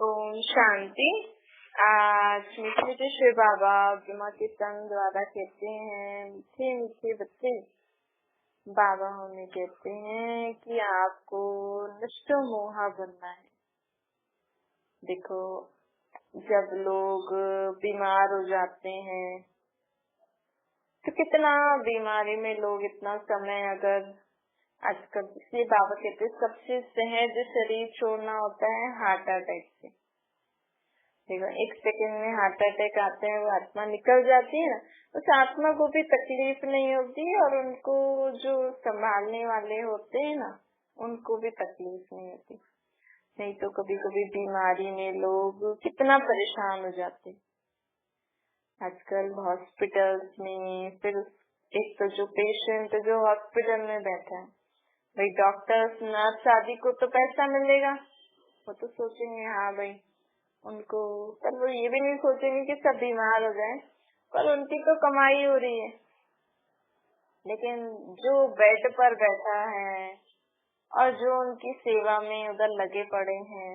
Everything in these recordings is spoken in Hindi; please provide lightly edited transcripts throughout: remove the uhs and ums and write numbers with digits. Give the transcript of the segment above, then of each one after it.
ओम शांति। आज मीठे मीठे शिव बाबा ब्रह्मा के संग द्वारा कहते हैं, मीठे मीठे बच्चे, बाबा हमें कहते हैं कि आपको निष्ठ मोहा बनना है। देखो, जब लोग बीमार हो जाते हैं तो कितना बीमारी में लोग इतना समय, अगर आजकल इसलिए बाबा कहते हैं सबसे सहज शरीर छोड़ना होता है हार्ट अटैक से। देखो, 1 सेकंड में हार्ट अटैक आते हैं, वो आत्मा निकल जाती है ना, उस आत्मा को भी तकलीफ नहीं होती और उनको जो संभालने वाले होते हैं ना, उनको भी तकलीफ नहीं होती। नहीं तो कभी कभी बीमारी में लोग कितना परेशान हो जाते। आजकल हॉस्पिटल्स में फिर एक तो जो पेशेंट जो हॉस्पिटल में बैठा है, भाई डॉक्टर्स नर्स आदि को तो पैसा मिलेगा, वो तो सोचेंगे हाँ भाई उनको, पर वो ये भी नहीं सोचेंगे कि सब बीमार हो जाए, पर उनकी तो कमाई हो रही है। लेकिन जो बेड पर बैठा है और जो उनकी सेवा में उधर लगे पड़े हैं,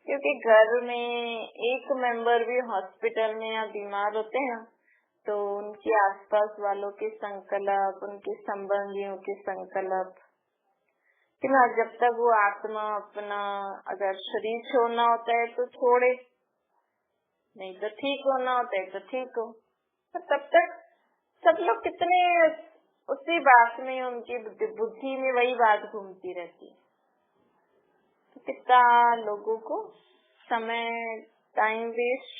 क्योंकि घर में एक मेंबर भी हॉस्पिटल में या बीमार होते हैं तो उनके आसपास वालों के संकल्प, उनके संबंधियों के संकल्प कि ना, जब तक वो आत्मा अपना अगर शरीर छोड़ना होता है तो छोड़े, नहीं तो ठीक होना होता है तो ठीक हो। तो तब तक सब लोग कितने उसी बात में, उनकी बुद्धि में वही बात घूमती रहती है। तो कितना लोगों को समय, टाइम वेस्ट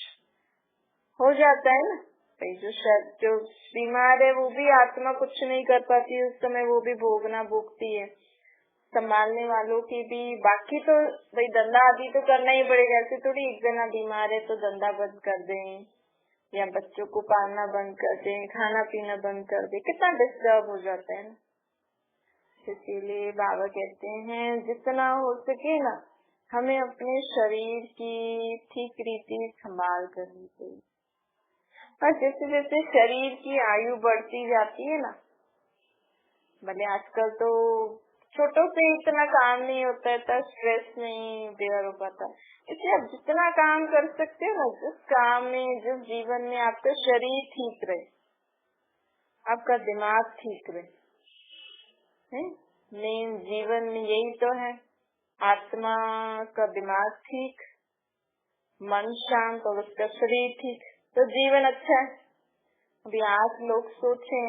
हो जाता है ना। जो बीमार है वो भी आत्मा कुछ नहीं कर पाती उस समय, वो भी भोगना भोगती है। संभालने वालों की भी, बाकी तो भाई धंधा आदि तो करना ही पड़ेगा। ऐसे थोड़ी एक जना बीमार है तो धंधा बंद कर दें या बच्चों को पालना बंद कर दें, खाना पीना बंद कर दें, कितना डिस्टर्ब हो जाता है ना। इसीलिए बाबा कहते हैं जितना हो सके ना, हमें अपने शरीर की ठीक रीति संभाल करनी चाहिए। और जैसे जैसे शरीर की आयु बढ़ती जाती है ना, भले आजकल तो छोटों से इतना काम नहीं होता है तो स्ट्रेस नहीं बेयर हो पाता, इसलिए आप जितना काम कर सकते हो ना, जिस काम में, जिस जीवन में आपका शरीर ठीक रहे, आपका दिमाग ठीक रहे, मेन जीवन में यही तो है। आत्मा का दिमाग ठीक, मन शांत और उसका शरीर ठीक, तो जीवन अच्छा है। अभी आज लोग सोचे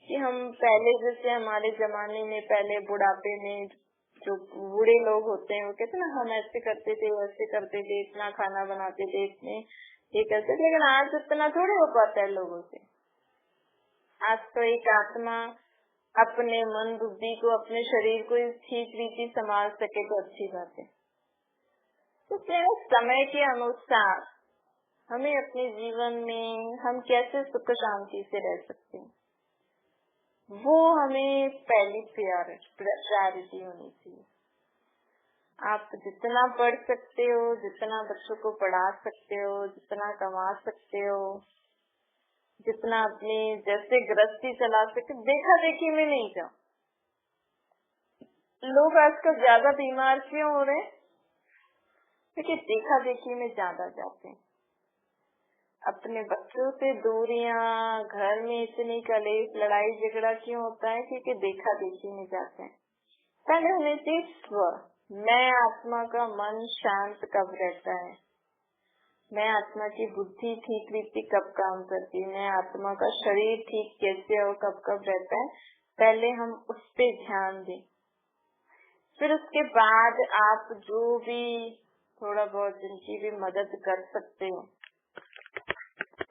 कि हम पहले जैसे हमारे जमाने में, पहले बुढ़ापे में जो बूढ़े लोग होते हैं वो कहते ना, हम ऐसे करते थे, वैसे करते थे, इतना खाना बनाते थे, इतने ये करते थे। लेकिन आज इतना थोड़ी हो पाता है लोगों से। आज तो एक आत्मा अपने मन बुद्धि को, अपने शरीर को ठीक रीति संभाल सके तो अच्छी बात है। तो समय के अनुसार हमें अपने जीवन में हम कैसे सुख शांति से रह सकते हैं, वो हमें पहली प्रायोरिटी होनी चाहिए। आप जितना पढ़ सकते हो, जितना बच्चों को पढ़ा सकते हो, जितना कमा सकते हो, जितना अपनी जैसे गृहस्थी चला सके, देखा देखी में नहीं जाओ। लोग आजकल ज्यादा बीमार क्यों हो रहे हैं? क्योंकि देखा देखी में ज्यादा जाते हैं। अपने बच्चों से दूरियां, घर में इतनी कलेश, लड़ाई झगड़ा क्यों होता है? क्योंकि देखा देखी में जाते हैं। पहले होने चाहिए स्व, मैं आत्मा का मन शांत कब रहता है, मैं आत्मा की बुद्धि ठीक रीति कब काम करती है, मैं आत्मा का शरीर ठीक कैसे और कब कब रहता है, पहले हम उस पे ध्यान दें। फिर उसके बाद आप जो भी थोड़ा बहुत जिनकी भी मदद कर सकते हो,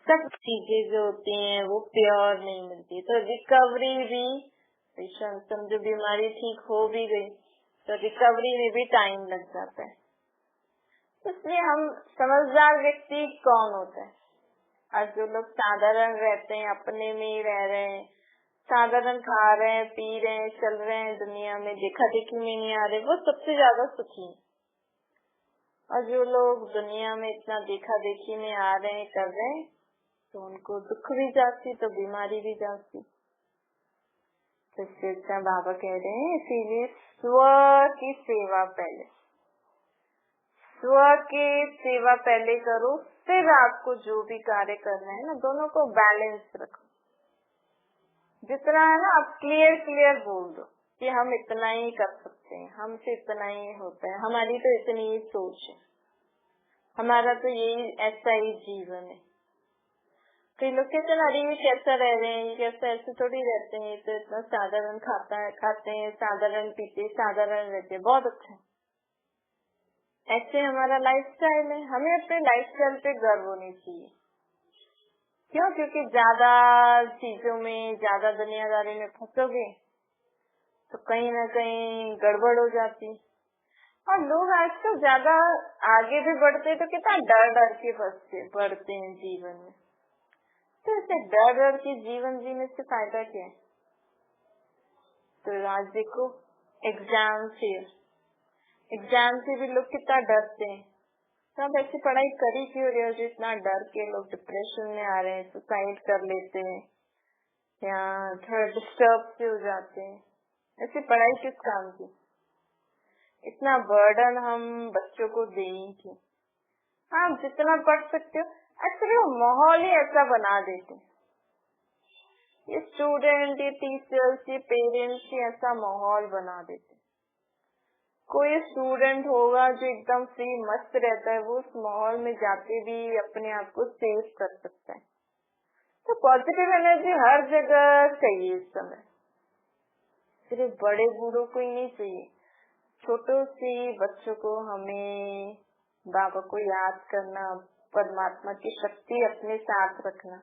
सब चीजें जो होती हैं वो प्योर नहीं मिलती। तो रिकवरी भी, समझो बीमारी ठीक हो भी गई तो रिकवरी में भी टाइम लग जाता है। इसलिए हम समझदार व्यक्ति कौन होता है? आज जो लोग साधारण रहते हैं, अपने में ही रह रहे हैं, साधारण खा रहे हैं, पी रहे हैं, चल रहे हैं, दुनिया में देखा देखी में नहीं आ रहे, वो सबसे ज्यादा सुखी है। और जो लोग दुनिया में इतना देखा देखी में आ रहे हैं, कर रहे हैं, तो उनको दुख भी जाती तो बीमारी भी जाती। तो इससे बाबा कह रहे हैं, इसीलिए स्व की सेवा पहले, स्व की सेवा पहले करो, फिर आपको जो भी कार्य करना है ना, दोनों को बैलेंस रखो। जितना है ना आप क्लियर बोल दो कि हम इतना ही कर सकते हैं, हमसे इतना ही होता है, हमारी तो इतनी ही सोच है, हमारा तो यही ऐसा ही जीवन है। कई लोग कहते हैं अरे ये कैसा रह रहे हैं, ये कैसा, ऐसे थोड़ी रहते हैं, तो इतना साधारण खाते हैं, साधारण पीते, साधारण रहते हैं, बहुत अच्छा है। ऐसे हमारा लाइफस्टाइल है, हमें अपने लाइफस्टाइल पे गर्व होनी चाहिए। क्यों? क्योंकि ज्यादा चीजों में, ज्यादा दुनियादारी में फंसोगे तो कहीं ना कहीं गड़बड़ हो जाती। और लोग आजकल ज्यादा आगे भी बढ़ते तो कितना डर के बढ़ते हैं जीवन में। तो इसे डर के जीवन जीने से फायदा क्या है? तो आज देखो एग्जाम से भी लोग कितना डरते हैं। तो आप ऐसी पढ़ाई करी क्यों रहे हो जो इतना डर के लोग डिप्रेशन में आ रहे हैं, सुसाइड कर लेते हैं या थोड़ा डिस्टर्ब से हो जाते हैं? ऐसी पढ़ाई किस काम की? इतना बर्डन हम बच्चों को दें क्यों? आप जितना पढ़ सकते हो, एक्चुअली वो माहौल ही ऐसा बना देते हैं। ये स्टूडेंट, ये टीचर्स, ये पेरेंट्स ही ऐसा माहौल बना देते। कोई स्टूडेंट होगा जो एकदम फ्री मस्त रहता है, वो उस माहौल में जाते भी अपने आप को सेव कर सकता है। तो पॉजिटिव एनर्जी हर जगह चाहिए इस समय, सिर्फ बड़े बूढ़ों को ही नहीं चाहिए, छोटों से बच्चों को हमें बाबा को याद करना, परमात्मा की शक्ति अपने साथ रखना।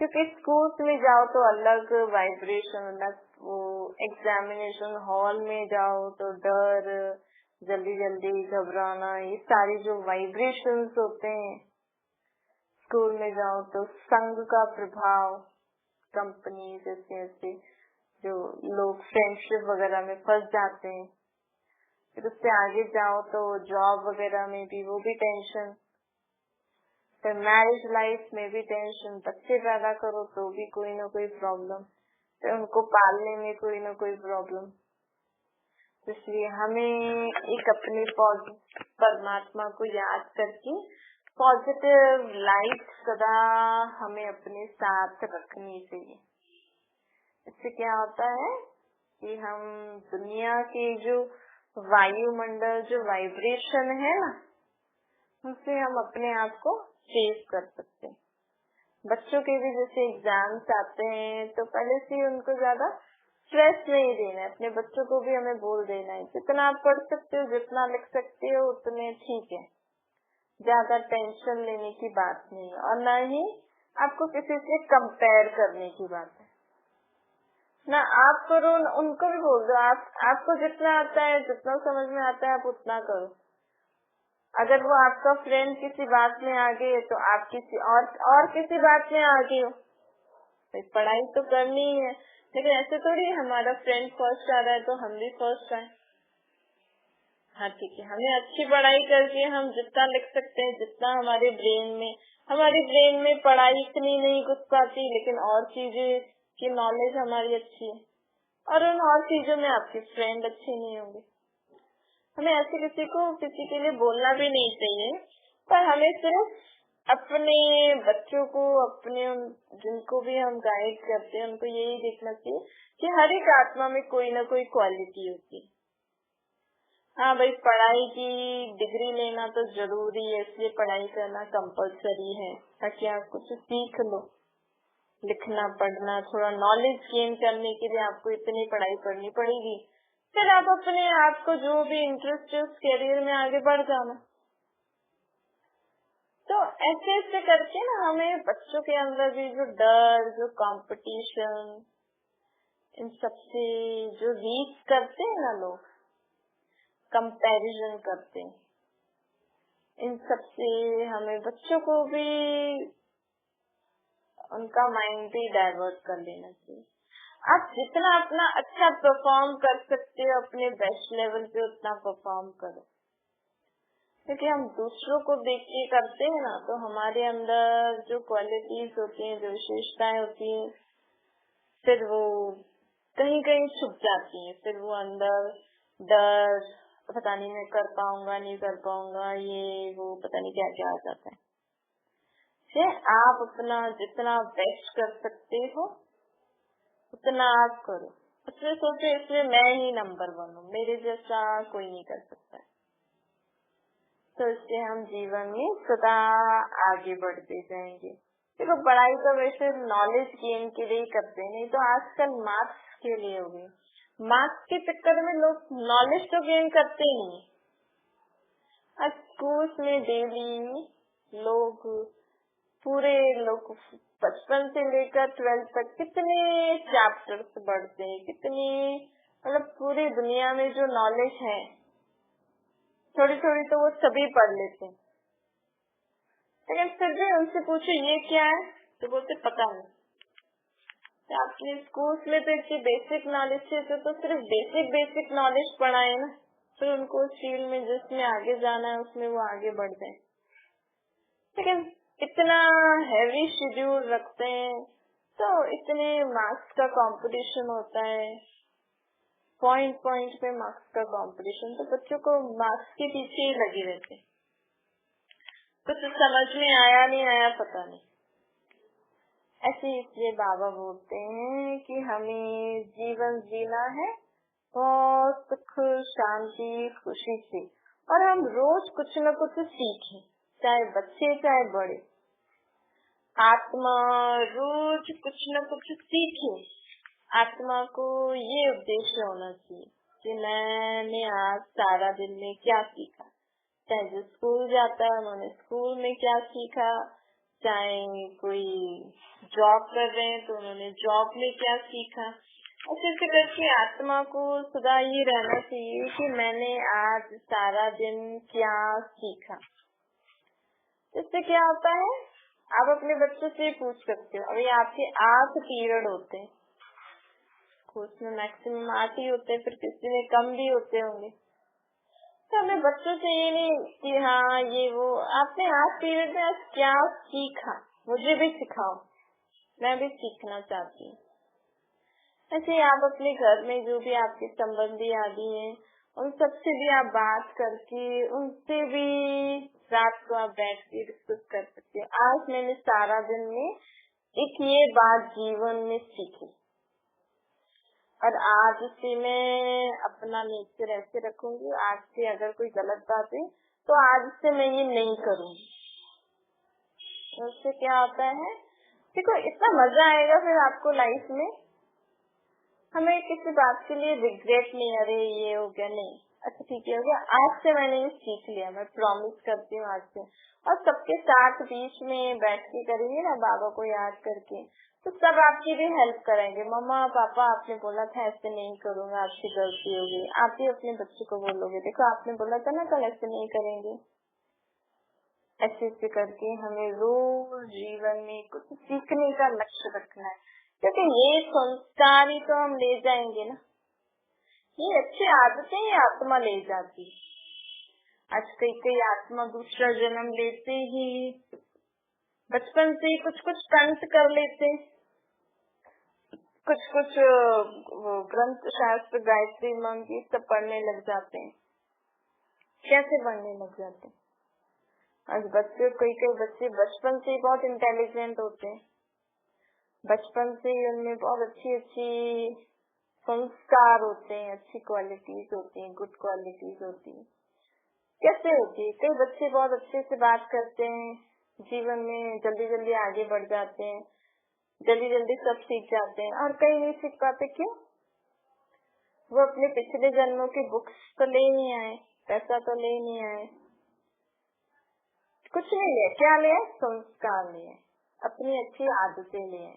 क्योंकि स्कूल में जाओ तो अलग वाइब्रेशन, अलग वो एग्जामिनेशन हॉल में जाओ तो डर, जल्दी घबराना, ये सारी जो वाइब्रेशंस होते हैं। स्कूल में जाओ तो संघ का प्रभाव, कंपनी जैसे जो लोग फ्रेंडशिप वगैरह में फंस जाते हैं। फिर उससे आगे जाओ तो जॉब वगैरह में भी वो भी टेंशन, फिर मैरिज लाइफ में भी टेंशन, बच्चे पैदा करो तो भी कोई ना कोई प्रॉब्लम, फिर उनको पालने में कोई ना कोई प्रॉब्लम। इसलिए हमें एक अपने परमात्मा को याद करके पॉजिटिव लाइफ सदा हमें अपने साथ रखनी चाहिए। इससे क्या होता है कि हम दुनिया के जो वायुमंडल, जो वाइब्रेशन है ना, उससे हम अपने आप को सेव कर सकते हैं। बच्चों के भी जैसे एग्जाम्स आते हैं तो पहले से उनको ज्यादा स्ट्रेस नहीं देना है। अपने बच्चों को भी हमें बोल देना है जितना आप पढ़ सकते हो, जितना लिख सकते हो उतने ठीक है, ज्यादा टेंशन लेने की बात नहीं है। और न ही आपको किसी से कंपेयर करने की बात है ना। आप करो, उनको भी बोल दो आपको जितना आता है, जितना समझ में आता है आप उतना करो। अगर वो आपका फ्रेंड किसी बात में आगे है तो आप किसी और किसी बात में आगे हो, तो पढ़ाई तो करनी ही है। लेकिन ऐसे थोड़ी हमारा फ्रेंड फर्स्ट आ रहा है तो हम भी फर्स्ट आए। हाँ ठीक है, हमें अच्छी पढ़ाई करके हम जितना लिख सकते हैं, जितना हमारे ब्रेन में पढ़ाई इतनी नहीं घुस पाती, लेकिन और चीजें की नॉलेज हमारी अच्छी है, और उन और चीजों में आपके फ्रेंड अच्छे नहीं होंगे। हमें ऐसे किसी के लिए बोलना भी नहीं चाहिए, पर हमें सिर्फ अपने बच्चों को, अपने जिनको भी हम गाइड करते हैं, उनको यही देखना चाहिए कि हर एक आत्मा में कोई ना कोई क्वालिटी होती है। हाँ भाई, पढ़ाई की डिग्री लेना तो जरूरी है, इसलिए पढ़ाई करना कंपल्सरी है, ताकि आप कुछ सीख लो। लिखना, पढ़ना, थोड़ा नॉलेज गेन करने के लिए आपको इतनी पढ़ाई करनी पड़ेगी। फिर आप अपने आप को जो भी इंटरेस्ट है उस करियर में आगे बढ़ जाना। तो ऐसे करके ना हमें बच्चों के अंदर भी जो डर, जो कंपटीशन, इन सबसे जो रीच करते हैं ना लोग, कंपैरिजन करते हैं, इन सबसे हमें बच्चों को भी उनका माइंड भी डाइवर्ट कर लेना चाहिए। आप जितना अपना अच्छा परफॉर्म कर सकते हो अपने बेस्ट लेवल पे, उतना परफॉर्म करो। क्योंकि हम दूसरों को देख के करते हैं ना, तो हमारे अंदर जो क्वालिटीज होती हैं, जो विशेषताएं होती हैं, फिर वो कहीं कहीं छुप जाती हैं। फिर वो अंदर डर, पता नहीं मैं कर पाऊंगा नहीं कर पाऊंगा, ये वो पता नहीं क्या क्या आ जाता है। आप अपना जितना बेस्ट कर सकते हो उतना आप करो। उसमें सोचो इसमें मैं ही नंबर 1 हूँ, मेरे जैसा कोई नहीं कर सकता। तो इससे हम जीवन में सदा आगे बढ़ते जाएंगे। देखो पढ़ाई तो वैसे नॉलेज गेन के लिए ही करते हैं, नहीं तो आजकल मार्क्स के लिए हो गई। मार्क्स के चक्कर में लोग नॉलेज तो गेन करते ही नहीं। आज स्कूल में डेली लोग बचपन से लेकर 12th तक कितने चैप्टर्स बढ़ते हैं, कितनी मतलब पूरी दुनिया में जो नॉलेज है थोड़ी थोड़ी तो वो सभी पढ़ लेते हैं। लेकिन फिर भी उनसे पूछो ये क्या है तो बोलते पता नहीं। तो आपने स्कूल में तो इतनी बेसिक नॉलेज है तो सिर्फ बेसिक नॉलेज पढ़ाए ना, फिर उनको उस फील्ड में जिसमें आगे जाना है उसमें वो आगे बढ़ जाए। लेकिन इतना हैवी शेड्यूल रखते हैं तो इतने मार्क्स का कंपटीशन होता है, पॉइंट पे मार्क्स का कंपटीशन, तो बच्चों को मार्क्स के पीछे ही लगे रहते। कुछ समझ में आया नहीं आया पता नहीं। ऐसे इसलिए बाबा बोलते हैं कि हमें जीवन जीना है बहुत सुख शांति खुशी से, और हम रोज कुछ न कुछ सीखें, चाहे बच्चे चाहे बड़े। आत्मा रोज कुछ न कुछ सीखे। आत्मा को ये उद्देश्य होना चाहिए कि मैंने आज सारा दिन में क्या सीखा। चाहे जो स्कूल जाता है उन्होंने स्कूल में क्या सीखा, चाहे कोई जॉब कर रहे हैं तो उन्होंने जॉब में क्या सीखा। ऐसे करके आत्मा को सदा ये रहना चाहिए कि मैंने आज सारा दिन क्या सीखा। इससे क्या होता है, आप अपने बच्चों से पूछ सकते हो। अभी आपके 8 पीरियड होते हैं, उसमें मैक्सिमम 8 ही होते हैं, फिर किसी में कम भी होते होंगे। तो हमें बच्चों से ये नहीं कि हाँ ये वो, आपने 8 पीरियड में आज क्या सीखा मुझे भी सिखाओ, मैं भी सीखना चाहती हूँ। ऐसे आप अपने घर में जो भी आपके संबंधी आदि हैं उन सबसे भी आप बात करके उनसे भी रात को आप बैठ के डिस्कस कर सकते हो। आज मैंने सारा दिन में एक ये बात जीवन में सीखी और आज से मैं अपना नेचर ऐसे रखूंगी, आज से अगर कोई गलत बात है तो आज से मैं ये नहीं करूंगी। उससे क्या होता है, देखो इतना मजा आएगा फिर आपको लाइफ में। हमें किसी बात के लिए रिग्रेट नहीं, अरे ये हो गया, नहीं अच्छा ठीक है हो गया, आज से मैंने ये सीख लिया, मैं प्रॉमिस करती हूँ आज से। और सबके साथ बीच में बैठ के करेंगे ना बाबा को याद करके, तो सब आपकी भी हेल्प करेंगे। मम्मा पापा आपने बोला था ऐसे नहीं करूँगा, आपसे गलती होगी, आप ही अपने बच्चे को बोलोगे देखो आपने बोला था ना कल ऐसे नहीं करेंगे। ऐसे करके हमें रोज जीवन में कुछ सीखने का लक्ष्य रखना है, क्योंकि ये संस्कार ही तो हम ले जाएंगे ना, ये अच्छी आदतें ही आत्मा ले जाती है। आज कई आत्मा दूसरा जन्म लेते ही बचपन से ही कुछ कंठ कर लेते, कुछ ग्रंथ शास्त्र गायत्री मंत्र ये सब पढ़ने लग जाते हैं। कैसे पढ़ने लग जाते हैं? आज बच्चे कई बच्चे बचपन से ही बहुत इंटेलिजेंट होते हैं, बचपन से ही उनमें बहुत अच्छी संस्कार होते हैं, अच्छी क्वालिटीज होती हैं, गुड क्वालिटीज होती हैं। कैसे होती है? कई बच्चे बहुत अच्छे से बात करते हैं, जीवन में जल्दी आगे बढ़ जाते हैं, जल्दी सब सीख जाते हैं, और कई नहीं सीख पाते। क्यों? वो अपने पिछले जन्मों की बुक्स तो ले नहीं आए, पैसा तो ले नहीं आए, कुछ नहीं लिया। क्या लिया? संस्कार लिए, अपनी अच्छी आदतें लिए।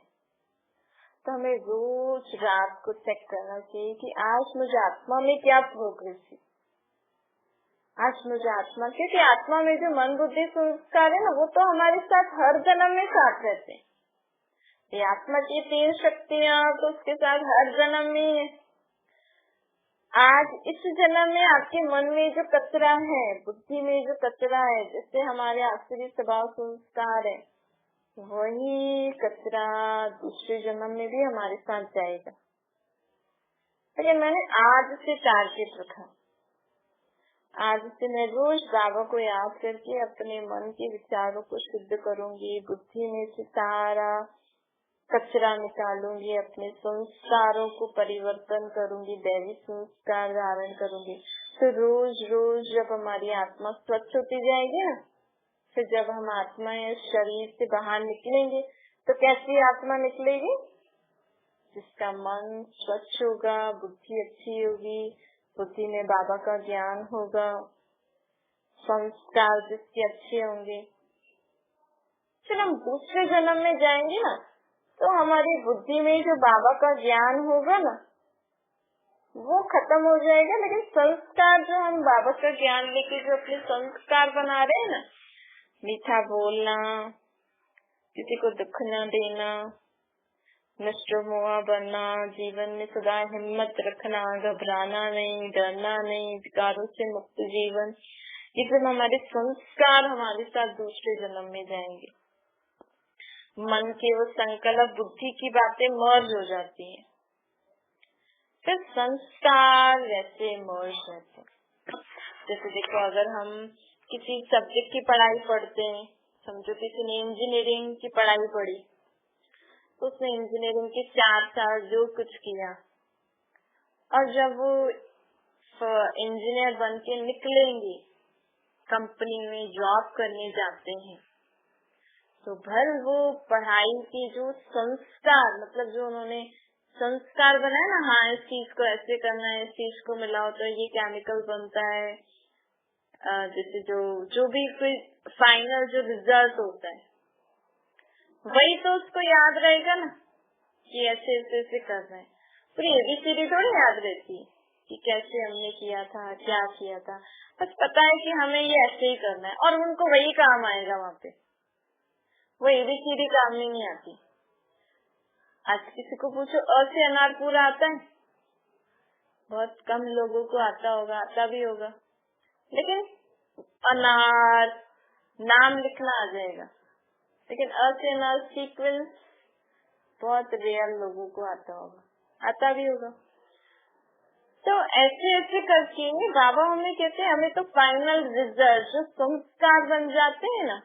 तो हमें रोज रात को चेक करना चाहिए कि आज मुझे आत्मा में क्या प्रोग्रेस है, आज मुझे आत्मा, क्योंकि आत्मा में जो मन बुद्धि संस्कार है ना वो तो हमारे साथ हर जन्म में साथ रहते हैं। ये आत्मा की 3 शक्तियाँ तो उसके साथ हर जन्म में है। आज इस जन्म में आपके मन में जो कचरा है, बुद्धि में जो कचरा है, जिससे हमारे आसुरी स्वभाव संस्कार है, वही कचरा दूसरे जन्म में भी हमारे साथ जाएगा। लेकिन मैंने आज से टारगेट रखा, आज से मैं रोज बाबा को याद करके अपने मन के विचारों को शुद्ध करूंगी, बुद्धि में से सारा कचरा निकालूंगी, अपने संस्कारों को परिवर्तन करूंगी, दैवी संस्कार धारण करूंगी। तो रोज रोज जब हमारी आत्मा स्वच्छ होती जाएगी ना, फिर जब हम आत्मा या शरीर से बाहर निकलेंगे तो कैसी आत्मा निकलेगी? जिसका मन स्वच्छ होगा, बुद्धि अच्छी होगी, बुद्धि में बाबा का ज्ञान होगा, संस्कार जिसके अच्छे होंगे। फिर हम दूसरे जन्म में जाएंगे ना, तो हमारी बुद्धि में जो बाबा का ज्ञान होगा ना, वो खत्म हो जाएगा, लेकिन संस्कार जो हम बाबा का ज्ञान लेके जो अपने संस्कार बना रहे हैं ना, मीठा बोलना, किसी को दुख न देना, निष्ठुर बनना, जीवन में सदा हिम्मत रखना, घबराना नहीं, डरना नहीं, विकारों से मुक्त जीवन, ये सब हमारे संस्कार हमारे साथ दूसरे जन्म में जाएंगे। मन के वो संकल्प बुद्धि की बातें मर्ज हो जाती हैं, फिर संस्कार वैसे मर्ज होते हैं। जैसे देखो, अगर हम किसी सब्जेक्ट की पढ़ाई पढ़ते हैं, समझो किसी ने इंजीनियरिंग की पढ़ाई पढ़ी, तो उसने इंजीनियरिंग के 4 साल जो कुछ किया, और जब वो इंजीनियर बन के निकलेंगे, कंपनी में जॉब करने जाते हैं, तो भर वो पढ़ाई के जो संस्कार, मतलब जो उन्होंने संस्कार बनाया ना, हाँ इस चीज को ऐसे करना है, इस चीज को मिलाओ तो ये केमिकल बनता है, जैसे जो भी कोई फाइनल जो रिजल्ट होता है, वही तो उसको याद रहेगा ना कि ऐसे ऐसे ऐसे कर रहे हैं। तो ABCD थोड़ी याद रहती है कि कैसे हमने किया था, क्या किया था, बस पता है कि हमें ये ऐसे ही करना है, और उनको वही काम आएगा वहाँ पे, वो ABCD काम में नहीं आती। आज किसी को पूछो अ से अनार पूरा आता है? बहुत कम लोगों को आता होगा, आता भी होगा, लेकिन अनार नाम लिखना आ जाएगा, लेकिन अ से अनार सीक्वेंस बहुत रेयर लोगों को आता होगा, आता भी होगा। तो ऐसे ऐसे करके बाबा हमें कहते हैं, हमें तो फाइनल रिजल्ट जो संस्कार बन जाते हैं ना,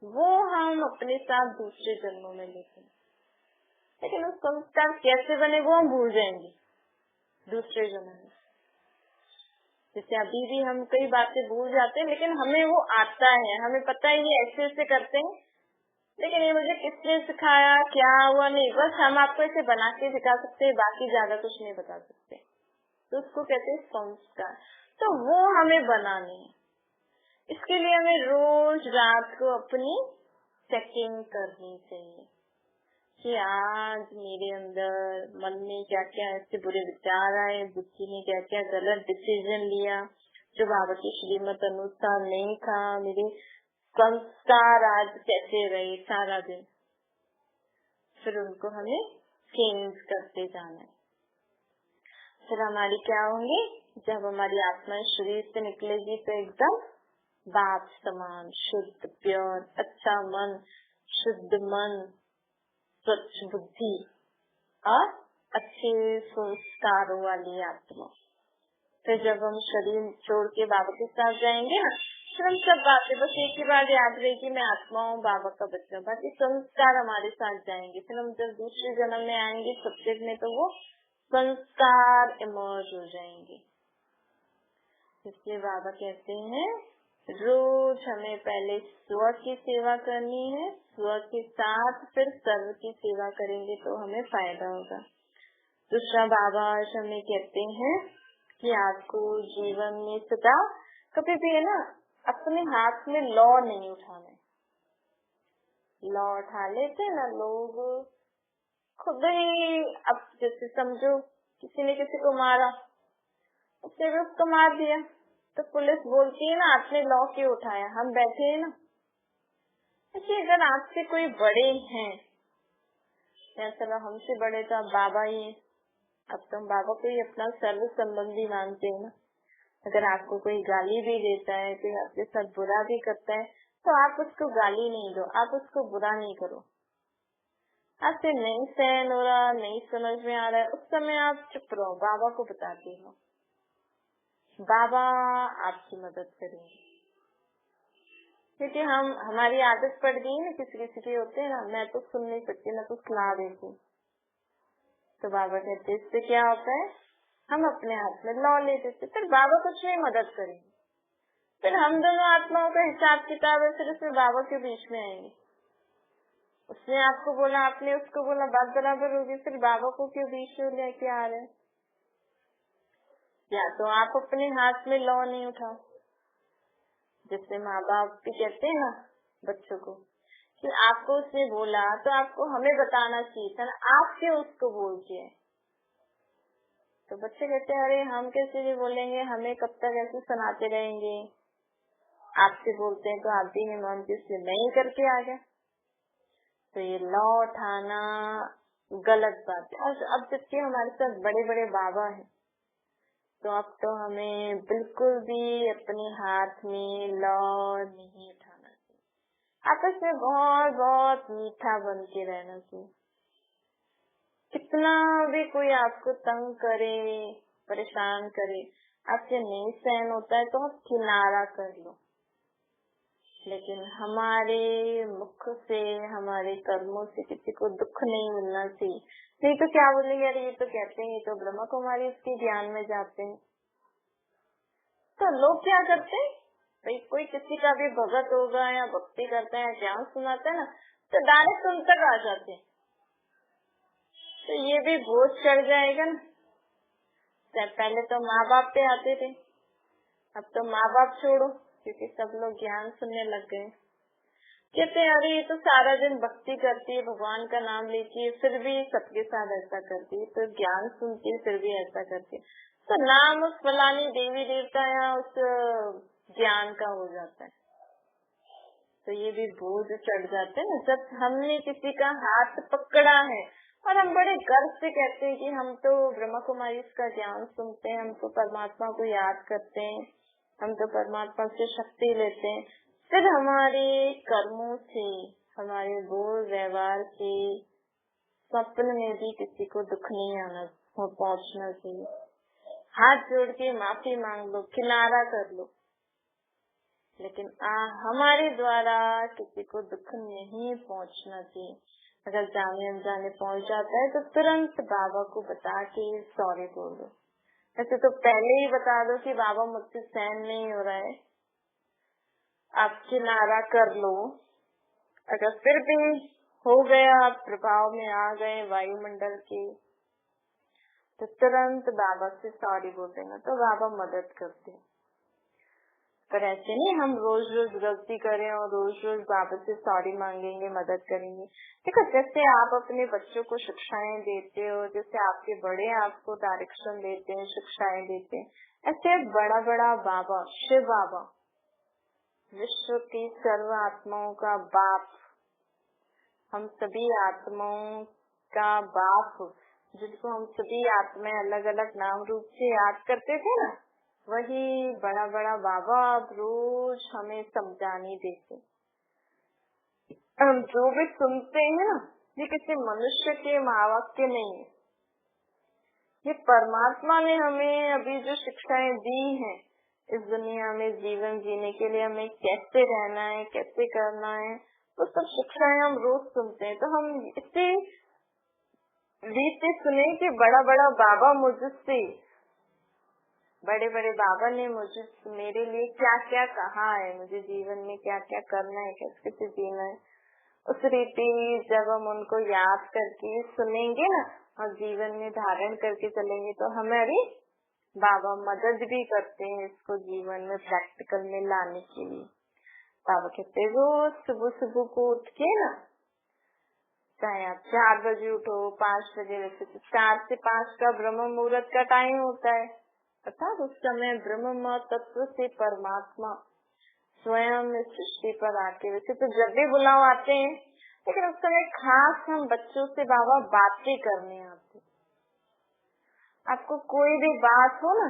वो हम अपने साथ दूसरे जन्मों में लेते हैं, लेकिन वो संस्कार कैसे बने वो हम भूल जाएंगे दूसरे जन्म में। जैसे अभी भी हम कई बातें भूल जाते हैं, लेकिन हमें वो आता है, हमें पता है ये ऐसे ऐसे करते हैं, लेकिन ये मुझे किसने सिखाया, क्या हुआ, नहीं, बस हम आपको ऐसे बना के सिखा सकते हैं, बाकी ज्यादा कुछ नहीं बता सकते। तो उसको कहते हैं संस्कार। तो वो हमें बनाने हैं, इसके लिए हमें रोज रात को अपनी चेकिंग करनी चाहिए कि आज मेरे अंदर मन में क्या क्या ऐसे बुरे विचार आए, बुद्धि ने क्या क्या गलत डिसीजन लिया जो बाबा की श्रीमत अनुसार नहीं था, मेरे संस्कार आज कैसे रहे सारा दिन, फिर उनको हमें चेंज करते जाना है। फिर हमारी क्या होंगी, जब हमारी आत्मा शरीर से निकलेगी तो एकदम बाप समान शुद्ध प्योर अच्छा मन, शुद्ध मन, स्वच्छ बुद्धि और अच्छे संस्कारों वाली आत्मा। फिर जब हम शरीर छोड़ के बाबा के साथ जाएंगे ना, फिर हम सब बातें बस एक ही बार याद रहेगी, मैं आत्मा हूँ, बाबा का बच्चा, बाकी संस्कार हमारे साथ जाएंगे। फिर हम जब दूसरे जन्म में आएंगे सब्जेक्ट में, तो वो संस्कार इमर्ज हो जाएंगे। इसलिए बाबा कहते हैं रोज हमें पहले स्व की सेवा करनी है, स्व के साथ फिर सर्व की सेवा करेंगे तो हमें फायदा होगा। दूसरा बाबा आज हमें कहते हैं कि आपको जीवन में सदा कभी भी है ना अपने हाथ में लॉ नहीं उठाना है। लॉ उठा लेते ना लोग खुद ही, अब जैसे समझो किसी ने किसी को मारा, उसने भी उसको मार दिया, तो पुलिस बोलती है ना आपने लॉ क्यों उठाया, हम बैठे हैं ना। देखिए अगर आपसे कोई बड़े हैं, या चलो हमसे बड़े तो अब बाबा ही है, अब तो हम बाबा को ही अपना सर्व संबंधी मानते हैं ना। अगर आपको कोई गाली भी देता है, कोई आपके साथ बुरा भी करता है, तो आप उसको गाली नहीं दो, आप उसको बुरा नहीं करो। आपसे नहीं सहन हो रहा, नहीं समझ में आ रहा है, उस समय आप चुप रहो, बाबा को बताते हो बाबा आपकी मदद करेंगे। क्योंकि हमारी आदत पड़ गई ना, किसी किसी के होते हैं ना, मैं तो सुन नहीं सकती, मैं तो सुना देती। तो बाबा कहते इससे क्या होता है, हम अपने हाथ में लॉ ले देते, फिर बाबा कुछ नहीं मदद करेंगे, फिर हम दोनों आत्माओं का हिसाब किताब है, फिर उसमें बाबा के बीच में आएंगे। उसने आपको बोला, आपने उसको बोला, बात बराबर होगी, फिर बाबा को क्यों बीच में लेके आ रहे हैं? या तो आप अपने हाथ में लॉ नहीं उठाओ, जैसे माँ बाप भी कहते हैं ना बच्चों को कि आपको उसने बोला तो आपको हमें बताना चाहिए था ना, आप क्यों उसको बोलते हैं? तो बच्चे कहते हैं अरे हम कैसे भी बोलेंगे, हमें कब तक ऐसे सुनाते रहेंगे, आपसे बोलते हैं तो आप भी नहीं मानते, इसलिए मैं ही करके आ गया। तो ये लॉ उठाना गलत बात है। और अब जबकि हमारे साथ बड़े बड़े बाबा हैं, तो अब तो हमें बिल्कुल भी अपने हाथ में लॉ नहीं उठाना चाहिए, आपस में बहुत बहुत मीठा बन के रहना चाहिए। कितना भी कोई आपको तंग करे, परेशान करे, आपसे नहीं सहन होता है तो आप किनारा कर लो, लेकिन हमारे मुख से, हमारे कर्मों से किसी को दुख नहीं मिलना चाहिए। नहीं तो क्या बोलेंगे, अरे ये तो कहते हैं, ये तो ब्रह्मा कुमारी इसके ज्ञान में जाते हैं। तो लोग क्या करते हैं, भाई कोई किसी का भी भगत होगा या भक्ति करता है, ज्ञान सुनाता है ना, तो डायरेक्ट उन तक आ जाते हैं। तो ये भी बोझ चढ़ जाएगा ना। पहले तो माँ बाप पे आते थे, अब तो माँ बाप छोड़ो, क्योंकि सब लोग ज्ञान सुनने लग गए। कहते हैं अरे ये तो सारा दिन भक्ति करती है, भगवान का नाम लेती है, फिर भी सबके साथ ऐसा करती है, तो ज्ञान सुनती है फिर भी ऐसा करती है, तो नाम उस फलानी देवी देवता या उस ज्ञान का हो जाता है। तो ये भी बोझ चढ़ जाते हैं ना। जब हमने किसी का हाथ पकड़ा है और हम बड़े गर्व से कहते हैं कि हम तो ब्रह्मा कुमारी का ज्ञान सुनते हैं, हम तो परमात्मा को याद करते हैं, हम तो परमात्मा से शक्ति लेते हैं, फिर हमारे कर्मों से, हमारे बोल व्यवहार से स्वप्न में भी किसी को दुख नहीं आना पहुंचना चाहिए। हाथ जोड़ के माफी मांग लो, किनारा कर लो, लेकिन हमारे द्वारा किसी को दुख नहीं पहुंचना चाहिए। अगर जाने अनजाने पहुंच जाता है तो तुरंत बाबा को बता के सॉरी बोल दो। वैसे तो पहले ही बता दो कि बाबा मुझसे सहन नहीं हो रहा है, आप किनारा कर लो। अगर फिर भी हो गया, आप प्रभाव में आ गए वायुमंडल के, तो तुरंत बाबा से सॉरी बोल देना, तो बाबा मदद करते हैं। पर ऐसे नहीं हम रोज रोज गलती करें और रोज रोज बाबा से सॉरी मांगेंगे, मदद करेंगे। देखो जैसे आप अपने बच्चों को शिक्षाएं देते हो, जैसे आपके बड़े आपको डायरेक्शन देते हैं, शिक्षाएं देते हैं, ऐसे बड़ा बड़ा बाबा, शिव बाबा, विश्व की सर्व आत्माओं का बाप, हम सभी आत्माओं का बाप, जिसको हम सभी आत्माएं अलग अलग नाम रूप से याद करते थे ना, वही बड़ा बड़ा बाबा अब रोज हमें समझाने देते। हम जो भी सुनते हैं ना, ये किसी मनुष्य के महावाक्य नहीं है, ये परमात्मा ने हमें अभी जो शिक्षाएं दी हैं, इस दुनिया में जीवन जीने के लिए हमें कैसे रहना है, कैसे करना है, वो सब शिक्षाएं हम रोज सुनते हैं। तो हम इसी रीत से सुने कि बड़ा बड़ा बाबा मुझसे, बड़े बड़े बाबा ने मुझे, मेरे लिए क्या क्या कहा है, मुझे जीवन में क्या क्या करना है, कैसे कैसे जीना है, उस रीति जब हम उनको याद करके सुनेंगे ना और जीवन में धारण करके चलेंगे, तो हमारी बाबा मदद भी करते हैं इसको जीवन में प्रैक्टिकल में लाने के लिए। बाबा कहते रोज सुबह सुबह को उठ के ना, चाहे आप 4 बजे उठो, 5 बजे, वैसे तो 4 से 5 का ब्रह्म मुहूर्त का टाइम होता है, अर्थात उस समय ब्रह्म तत्व से परमात्मा स्वयं इस सृष्टि पर आके, वैसे तो जब भी बुलाओ आते हैं, लेकिन उस समय खास हम बच्चों से बाबा बातें करने आते। आपको कोई भी बात हो ना,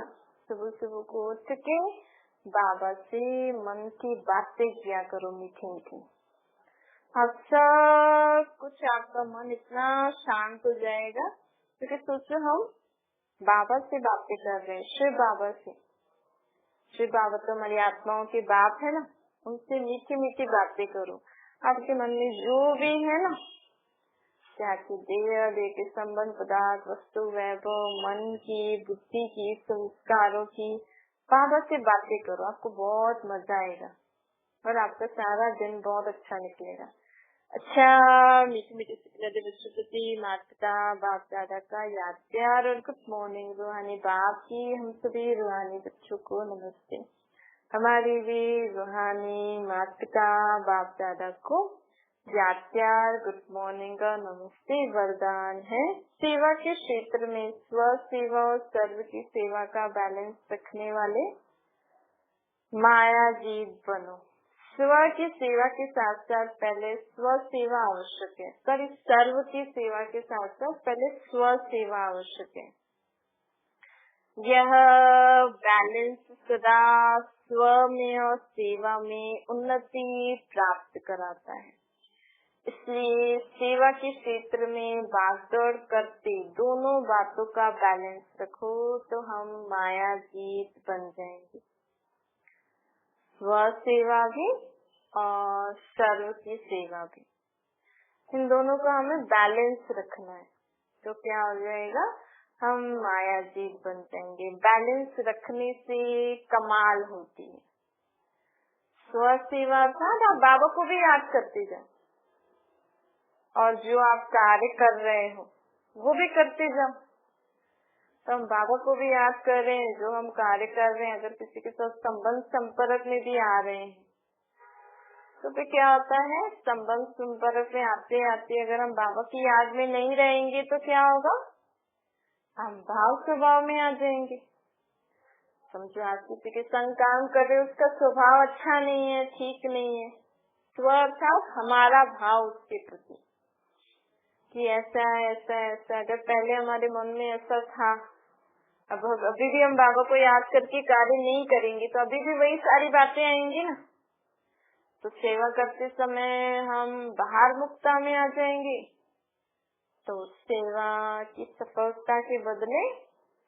सुबह सुबह को उठ के बाबा से मन की बातें किया करो, मीठी मीठी। अब सब कुछ आपका मन इतना शांत हो जाएगा, क्योंकि सोचो हम बाबा से बातें कर रहे हैं, शिव बाबा से। श्री बाबा तो हमारी आत्माओं के बाप है ना, उनसे मीठी मीठी बातें करो। आपके मन में जो भी है ना, चाहे देह के संबंध, पदार्थ, वस्तु, वैभव, मन की, बुद्धि की, संस्कारों की, बाबा से बातें करो। आपको बहुत मजा आएगा और आपका सारा दिन बहुत अच्छा निकलेगा। अच्छा, मीठे मीठे सपने बच्चों प्रति माता पिता बाप दादा का याद प्यार और गुड मॉर्निंग। रूहानी बाप की हम सभी रूहानी बच्चों को नमस्ते। हमारी भी रूहानी माता पिता बाप दादा को याद प्यार गुड मॉर्निंग का नमस्ते वरदान है। सेवा के क्षेत्र में स्व सेवा और सर्व की सेवा का बैलेंस रखने वाले माया जीत बनो। स्व की सेवा के साथ साथ पहले स्व सेवा आवश्यक है, पर सर्व की सेवा के साथ साथ पहले स्व सेवा आवश्यक है। यह बैलेंस सदा स्व में और सेवा में उन्नति प्राप्त कराता है। इसलिए सेवा के क्षेत्र में भागदौड़ करते दोनों बातों का बैलेंस रखो तो हम माया जीत बन जाएंगे। स्व सेवा भी और सर्व की सेवा भी, इन दोनों का हमें बैलेंस रखना है तो क्या हो जाएगा, हम माया जीत बन जाएंगे। बैलेंस रखने से कमाल होती है। स्व सेवा अर्थात आप बाबा को भी याद करते जाओ और जो आप कार्य कर रहे हो वो भी करते जाओ। तो हम बाबा को भी याद कर रहे हैं, जो हम कार्य कर रहे हैं, अगर किसी के साथ संबंध संपर्क में भी आ रहे हैं तो फिर क्या होता है, संबंध संपर्क में आते आते अगर हम बाबा की याद में नहीं रहेंगे तो क्या होगा, हम भाव स्वभाव में आ जाएंगे। समझो आप किसी के संग काम कर रहे हो, उसका स्वभाव अच्छा नहीं है, ठीक नहीं है, स्व अर्थात हमारा भाव उसके प्रति कि ऐसा ऐसा ऐसा, अगर पहले हमारे मन में ऐसा था, अब अभी भी हम बाबा को याद करके कार्य नहीं करेंगे तो अभी भी वही सारी बातें आएंगी ना। तो सेवा करते समय हम बाहर मुक्ता में आ जाएंगे, तो सेवा की सफलता के बदले,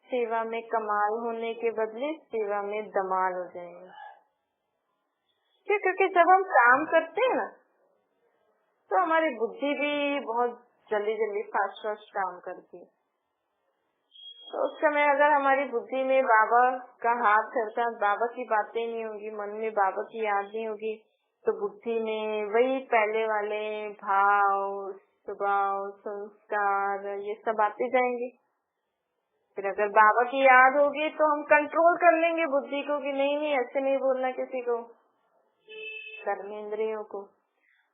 सेवा में कमाल होने के बदले सेवा में धमाल हो जाएंगे। क्योंकि जब हम काम करते हैं ना तो हमारी बुद्धि भी बहुत जल्दी जल्दी फास्ट फास्ट काम करती है। तो उस समय अगर हमारी बुद्धि में बाबा का हाथ चलता, बाबा की बातें नहीं होगी, मन में बाबा की याद नहीं होगी, तो बुद्धि में वही पहले वाले भाव स्वभाव संस्कार ये सब आते जाएंगे। फिर अगर बाबा की याद होगी तो हम कंट्रोल कर लेंगे बुद्धि को कि नहीं नहीं ऐसे नहीं बोलना किसी को, कर्मेंद्रियों को।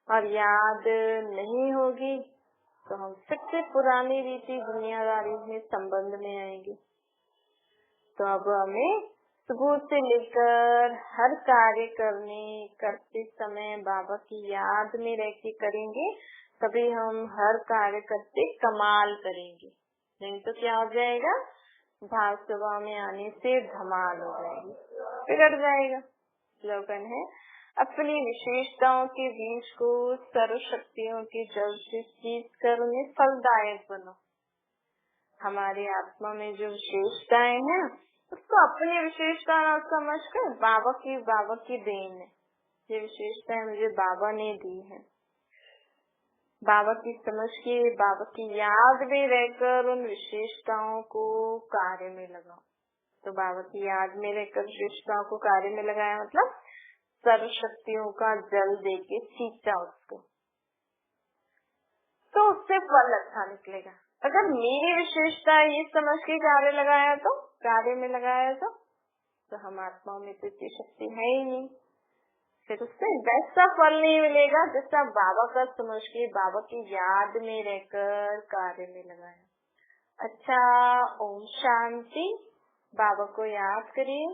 और याद नहीं होगी तो हम फिर से पुरानी रीति दुनियादारी में संबंध में आएंगे। तो अब हमें सुबह से लेकर हर कार्य करते समय बाबा की याद में रह के करेंगे, तभी हम हर कार्य करते कमाल करेंगे। नहीं तो क्या हो जाएगा, भाव स्वभाव में आने से धमाल हो जाएगी, बिगड़ जाएगा। स्लोगन है, अपनी विशेषताओं के बीज को सर्व शक्तियों के जल से सींच कर उन्हें फलदायक बनो। हमारी आत्मा में जो विशेषताएं हैं उसको अपनी विशेषता न समझ कर बाबा की देन है, ये विशेषताएं मुझे बाबा ने दी है। बाबा की समझ के बाबा की याद में रहकर उन विशेषताओं को कार्य में लगाओ। तो बाबा की याद में रहकर विशेषताओं को कार्य में लगाया मतलब सर्व शक्तियों का जल देके सींचा उसको, तो उससे फल अच्छा निकलेगा। अगर मेरी विशेषता ये समझ के कार्य लगाया तो कार्य में लगाया तो हम आत्माओं में तो इतनी शक्ति है ही नहीं, फिर उससे वैसा फल नहीं मिलेगा जैसा बाबा का समझ के बाबा की याद में रहकर कार्य में लगाया। अच्छा, ओम शांति। बाबा को याद करिए,